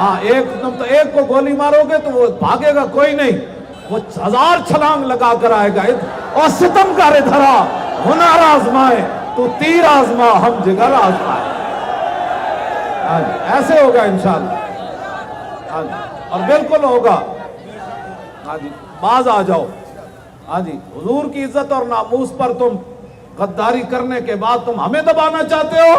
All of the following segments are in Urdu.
ہاں تم تو ایک کو گولی مارو گے تو وہ بھاگے گا کوئی نہیں، وہ 1000 چھلانگ لگا کر آئے گا. اور ستم کر ادھر آ، ہنر آزمائے تو تیر آزما، ہم جگر آزمائے. ہاں جی ایسے ہوگا انشاءاللہ. ہاں جی اور بالکل ہوگا. ہاں جی باز آ جاؤ. ہاں جی حضور کی عزت اور ناموس پر تم غداری کرنے کے بعد تم ہمیں دبانا چاہتے ہو.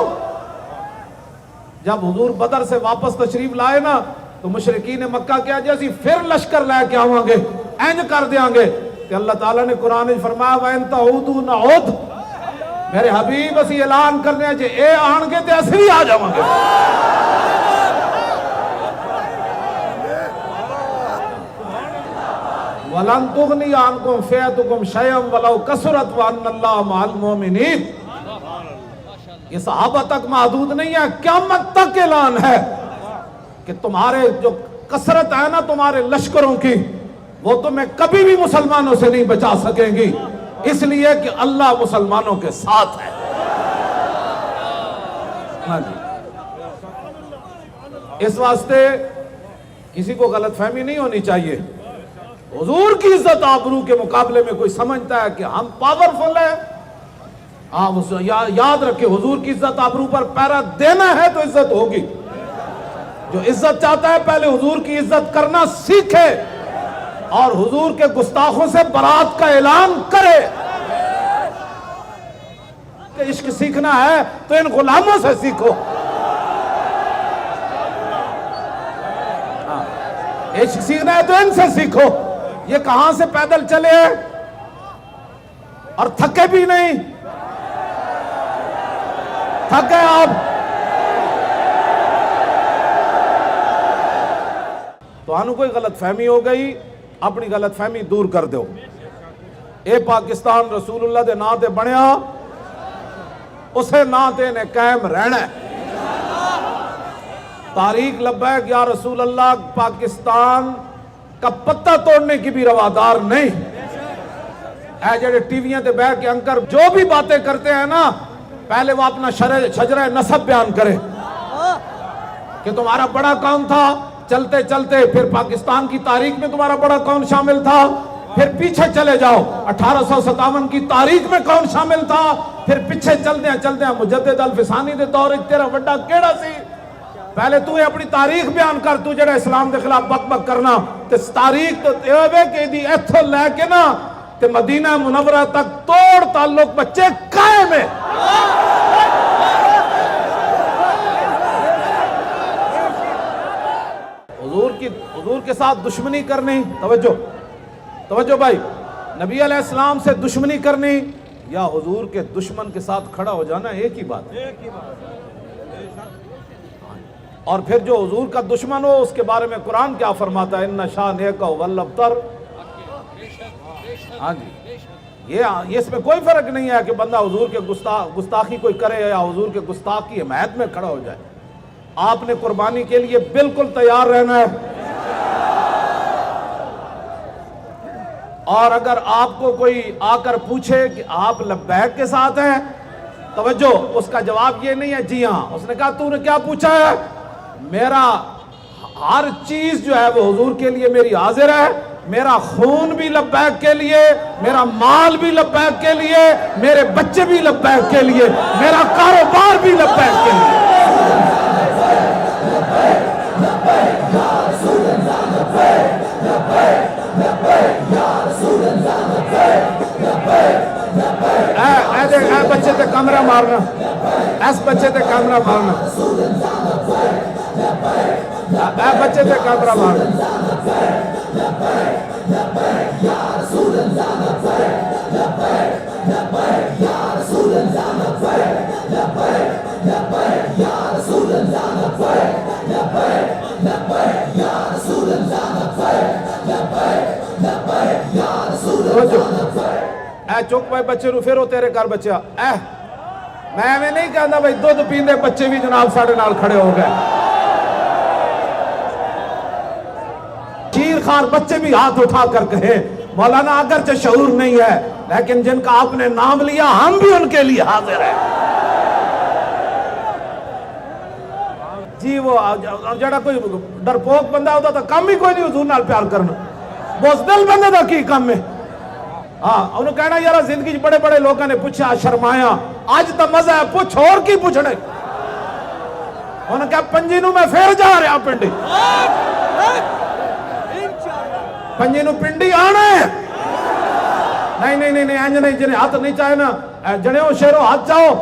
جب حضور بدر سے واپس تشریف لائے نا تو مشرکین مکہ کیا جیسی پھر لشکر لے کے آواں گے، اینج کر دیاں گے کہ اللہ تعالیٰ نے قرآن میں فرمایا وَإِن تَعُودُوا نَعُودْ. میرے حبیب اسی اعلان کرنے ہیں اے آن کے تے اسی آ جاواں گے. وَلَن تُغْنِيَ عَنْكُمْ فِئَتُكُمْ شَيْئًا وَلَوْ كَثُرَتْ وَأَنَّ اللَّهَ مَعَ الْمُؤْمِنِينَ. یہ صحابہ تک محدود نہیں ہے، قیامت تک اعلان ہے کہ تمہارے جو کثرت ہے نا تمہارے لشکروں کی، وہ تمہیں کبھی بھی مسلمانوں سے نہیں بچا سکیں گی، اس لیے کہ اللہ مسلمانوں کے ساتھ ہے. اس واسطے کسی کو غلط فہمی نہیں ہونی چاہیے. حضور کی عزت آبرو کے مقابلے میں کوئی سمجھتا ہے کہ ہم پاورفل ہیں. یاد رکھے حضور کی عزت آبرو پر پیرا دینا ہے تو عزت ہوگی. جو عزت چاہتا ہے پہلے حضور کی عزت کرنا سیکھے اور حضور کے گستاخوں سے برات کا اعلان کرے. کہ عشق سیکھنا ہے تو ان غلاموں سے سیکھو. عشق سیکھنا ہے تو ان سے سیکھو. یہ کہاں سے پیدل چلے اور تھکے بھی نہیں. تھک گئے آپ تو آنو کوئی غلط فہمی ہو گئی، اپنی غلط فہمی دور کر دو. اے پاکستان رسول اللہ دے نا تے بنیا، اسے نا تے نے قائم رہنا ہے. تاریخ لبیک یا رسول اللہ پاکستان کا پتہ توڑنے کی بھی روادار نہیں. اے جڑے ٹی ویاں تے بیٹھ کے انکر جو بھی باتیں کرتے ہیں نا پہلے وہ اپنا شجرہ نسب بیان کرے کہ تمہارا بڑا کون تھا. چلتے چلتے پھر پاکستان کی تاریخ میں تمہارا بڑا کون شامل تھا، پھر پیچھے چلے جاؤ 1857 کی تاریخ میں کون شامل تھا، پھر پیچھے چلتے ہیں مجدد الفسانی دے دور تیرا وڈا کیڑا سی. پہلے تو اپنی تاریخ بیان کر. تو جڑا اسلام دے خلاف بک بک کرنا تے تاریخ تو اے کہ دی ایتھوں لے کے نا تے مدینہ منورہ تک توڑ تعلق بچے قائم ہے. حضور کے ساتھ دشمنی کرنی، توجہ بھائی، نبی علیہ السلام سے دشمنی کرنی یا حضور کے دشمن کے ساتھ کھڑا ہو جانا ایک ہی بات ہے. اور پھر جو حضور کا دشمن ہو اس کے بارے میں قرآن کیا فرماتا ہے، ان شانئک هو الابتر. ہاں جی یہ اس میں کوئی فرق نہیں ہے کہ بندہ حضور کے گستاخی کوئی کرے یا حضور کے گستاخ کی حمایت میں کھڑا ہو جائے. آپ نے قربانی کے لیے بالکل تیار رہنا ہے. اور اگر آپ کو کوئی آ کر پوچھے کہ آپ لبیک کے ساتھ ہیں، توجہ اس کا جواب یہ نہیں ہے جی ہاں. اس نے کہا تو نے کیا پوچھا ہے، میرا ہر چیز جو ہے وہ حضور کے لیے میری حاضر ہے. میرا خون بھی لبیک کے لیے، میرا مال بھی لبیک کے لیے، میرے بچے بھی لبیک کے لیے، میرا کاروبار بھی لبیک کے لیے. اے بچے تے کیمرہ مارنا، اس بچے تے کیمرہ مارنا، اے بچے تے کیمرہ مارنا. اے چک پائے بچے رو پھر ہو تیرے گھر بچہ. میں نہیں کہنا بھائی دودھ پیندے بچے بھی جناب ساڑھے نال کھڑے ہو گئے. شیرخوار بچے بھی ہاتھ اٹھا کر کہے مولانا اگرچہ شعور نہیں ہے لیکن جن کا آپ نے نام لیا ہم بھی ان کے لیے حاضر ہیں. جی وہ جڑا کوئی ڈرپوک بندہ ہوتا تو کام ہی کوئی نہیں حضور نال پیار کرنا، بزدل بندے دا کی کام ہے؟ ہاں انہوں کہنا یارا زندگی بڑے بڑے لوگوں نے پوچھا شرمایا، آج تا مزہ ہے پوچھ اور کی پوچھنے؟ انہوں کہا پنجی نو میں پھر جا رہا پنڈی، پنجی نو پنڈی آنا ہے، نہیں نہیں نہیں انج نہیں، جنہیں ہاتھ نہیں چاہے نا جنے ہو شیرو ہاتھ چاہو،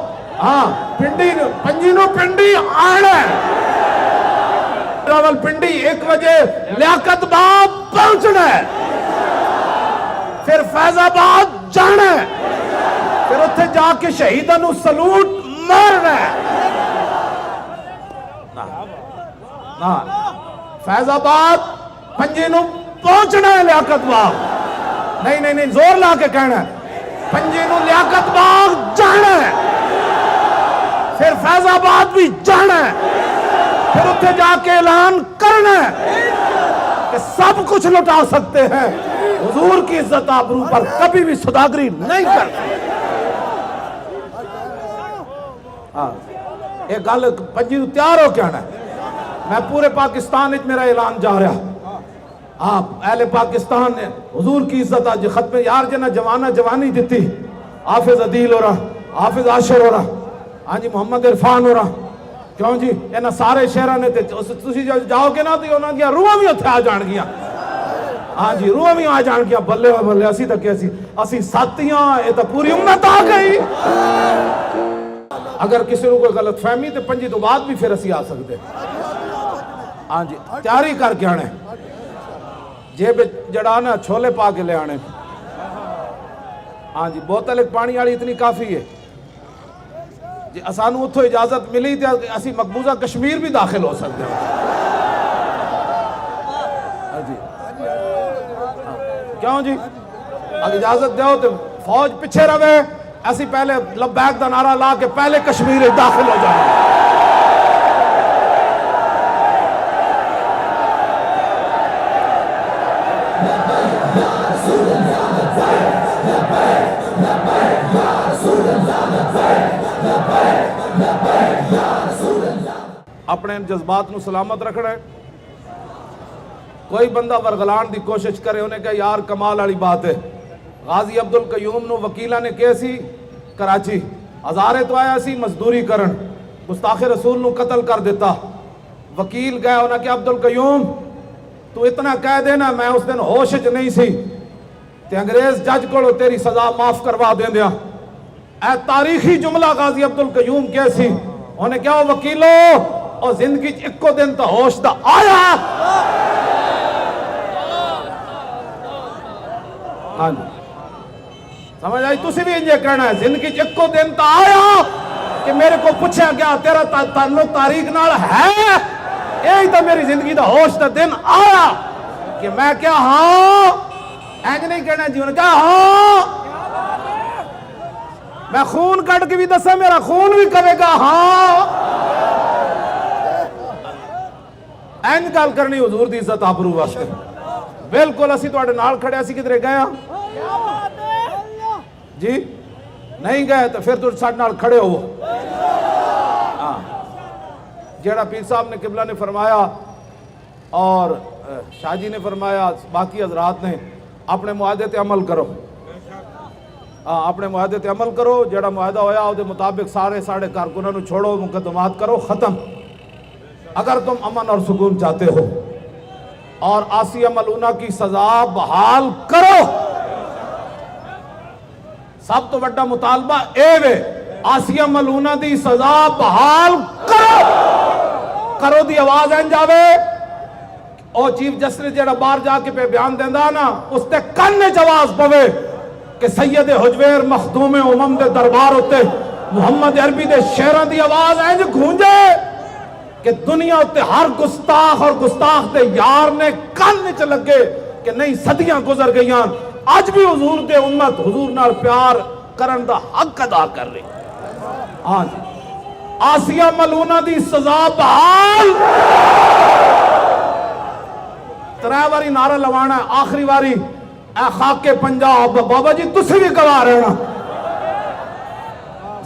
ہاں پنجی نو پنڈی آنا ہے، راول پنڈی 1 بجے لیاقت باب پہنچنا ہے، پھر فیض آباد جانا ہے، پھر اتھے جا کے شہیدان نو سلوٹ مارنا ہے، فیض آباد پنجی نو پہنچنا ہے لیاقت باغ، نہیں نہیں نہیں زور لا کے کہنا ہے پنجی نو لیاقت باغ جانا ہے، پھر فیض آباد بھی جانا ہے، پھر اتھے جا کے اعلان کرنا ہے کہ سب کچھ لٹا سکتے ہیں، حضور کی عزت آبرو پر کبھی بھی صداگری نہیں کرتے۔ ایک گل پنجی نو تیار ہو کے آنا ہے، میں پورے پاکستان وچ میرا اعلان جا رہا، آپ اہل پاکستان نے حضور کی عزت آج ختم یار جنہ جوانی دیتی، حافظ عدیل ہو رہا، حافظ عاشر ہو رہا، ہاں جی محمد عرفان ہو رہا، کیوں جی انہاں سارے شہراں نے تسی جاؤ گے نا تو انہاں دیا روحاں بھی اتھے آ جان گیا، ہاں جی روحاں بھی آ جان گیا، بلے بلے اسی تک اسی ساتھیاں یہ تو پوری امت آ گئی۔ اگر کسی کو کوئی غلط فہمی تو پنجی تو بعد بھی پھر اسی آ سکتے، ہاں جی تیاری کر کے آنے، جیب جڑانا چھولے پا کے لے آنے، ہاں جی بوتل ایک پانی والی اتنی کافی ہے جی، اسانو اتھو اجازت ملی تھی اسی مقبوضہ کشمیر بھی داخل ہو سکتے ہیں، ہاں جی کیوں جی اگر اجازت دیو تو فوج پیچھے روے، ایسی پہلے لبیک دا نعرہ لا کے پہلے کشمیر داخل ہو جائے۔ اپنے ان جذبات نو سلامت رکھنا ہے، کوئی بندہ ورغلان دی کوشش کرے انہیں کہا یار کمال والی بات ہے، غازی عبدالقیوم نو وکیلہ نے کہے سی کراچی ہزارے تو آیا سی مزدوری کرن، گستاخ رسول نو قتل کر دیتا، وکیل گئے انہیں کہا عبدالقیوم تو اتنا کہہ دینا میں اس دن ہوش وچ نہیں سی تے انگریز جج کو تیری سزا معاف کروا دیں دیا، اے تاریخی جملہ غازی عبدالقیوم کہے سی، انہیں کہا وکیلو اور زندگی اکو دن تا ہوش دا آیا، ہاں جی سمجھ آئی، تسی بھی انجھے کہنا ہے زندگی اکو دن تا آیا کہ میرے کو پوچھا گیا تیرا تعلق تاریخ نال ہے، یہی تو میری زندگی دا ہوش دا دن آیا کہ میں کیا ہاں اینج نہیں کہنا جی، انہوں نے کہا ہاں میں خون کٹ کے بھی دسا میرا خون بھی کرے گا ہاں، اینج گل کرنی حضور دی عزت آبرو واسطے، بالکل اسی تو نال کھڑے اسی کدھرے گئے جی نہیں گئے تو پھر تو ساڑھ نال کھڑے ہو، جیڑا پیر صاحب نے قبلہ نے فرمایا اور شاہ جی نے فرمایا باقی حضرات نے اپنے معاہدے تے عمل کرو، اپنے معاہدے تے عمل کرو، جیڑا معاہدہ ہویا وہ دے مطابق سارے کارکنوں نو چھوڑو، مقدمات کرو، ختم۔ اگر تم امن اور سکون چاہتے ہو اور آسیہ ملونہ کی سزا بحال کرو، سب تو بڑا مطالبہ اے وے آسیہ ملونہ دی سزا بحال کرو دی آواز این جاوے، او چیف جسٹس جیڑا باہر جا کے پہ بیان دیندہ نا اس تے کنے جواز پوے کہ سید حجویر مخدوم امم دے دربار ہوتے محمد عربی دے شہران دی آواز اینج گھونجے کہ دنیا ہوتے ہر گستاخ اور گستاخ دے یار نے کن نیچے لگے کہ نہیں صدیاں گزر گئیاں، آج بھی حضور دے امت حضور نال پیار کرن دا حق ادا کر رہی، ہاں جی آسیہ ملونہ دی سزا بحال، ترے واری نعرہ لوانا ہے، آخری واری اے خاک پنجاب بابا جی تسی بھی گواہ رہنا،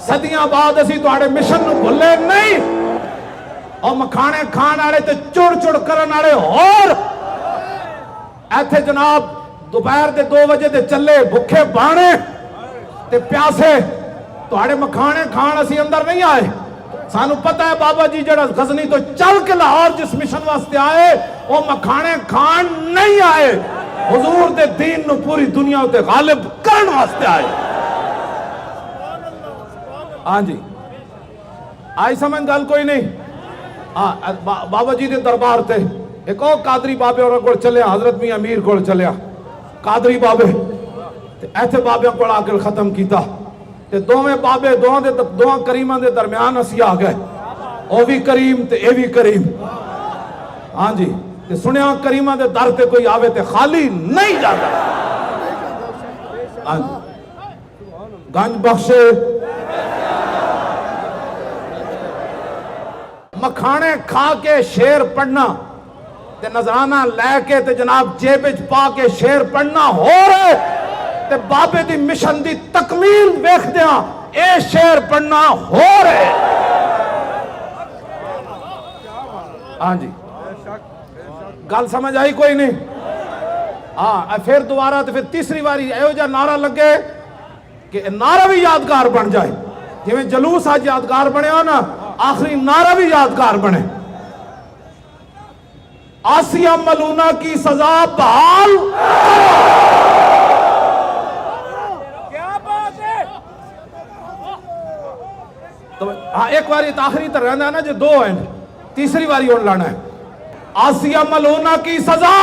صدیاں بعد اسی تو آڑے مشن نو بھلے نہیں، اور مکھانے کھان والے تے چڑ چڑ کرن والے اور ایتھے جناب دوپہر دے 2 بجے دے چلے بھکھے بانے تے پیاسے تہاڑے مکھانے کھان اسی اندر نہیں آئے. سانو پتہ ہے بابا جی جڑا غزنی تو چل کے لاہور جس مشن واسطے آئے وہ مکھانے کھان نہیں آئے, حضور دے دین نو پوری دنیا تے غالب کرن واسطے آئے. ہاں جی آئی سمجھ گل کوئی نہیں. بابا جی دے دربار تے ایک اور قادری بابے اور کو چلیا, حضرت میاں امیر کو چلیا قادری بابے تے ایتھے بابے کو آ کے ختم کیتا تے دوویں بابے دوواں کریماں دے درمیان اسی آ گئے, او بھی کریم تے اے بھی کریم. ہاں جی تے سنیا کریماں دے در تے کوئی آوے تے خالی نہیں جاتا. ہاں جی گنج بخشے مکھانے کھا کے شعر پڑھنا تے نذرانہ لے کے تے جناب جیب وچ پا کے شعر پڑھنا ہو رہے تے بابے دی مشن دی تکمیل ویکھ دیاں اے شعر پڑھنا ہو رہے. ہاں جی گل سمجھ آئی کوئی نہیں. ہاں پھر دوبارہ تے پھر تیسری باری ایہو جا نعرہ لگے کہ نعرہ بھی یادگار بن جائے, جویں جلوس آج یادگار بنے ہو نا آخری نعرہ بھی یادگار بنے. آسیہ ملونہ کی سزا بحال تو ہاں ایک باری آخری تر رہنا ہے نا جو 2 ہیں, تیسری باری اور لانا ہے. آسیہ ملونہ کی سزا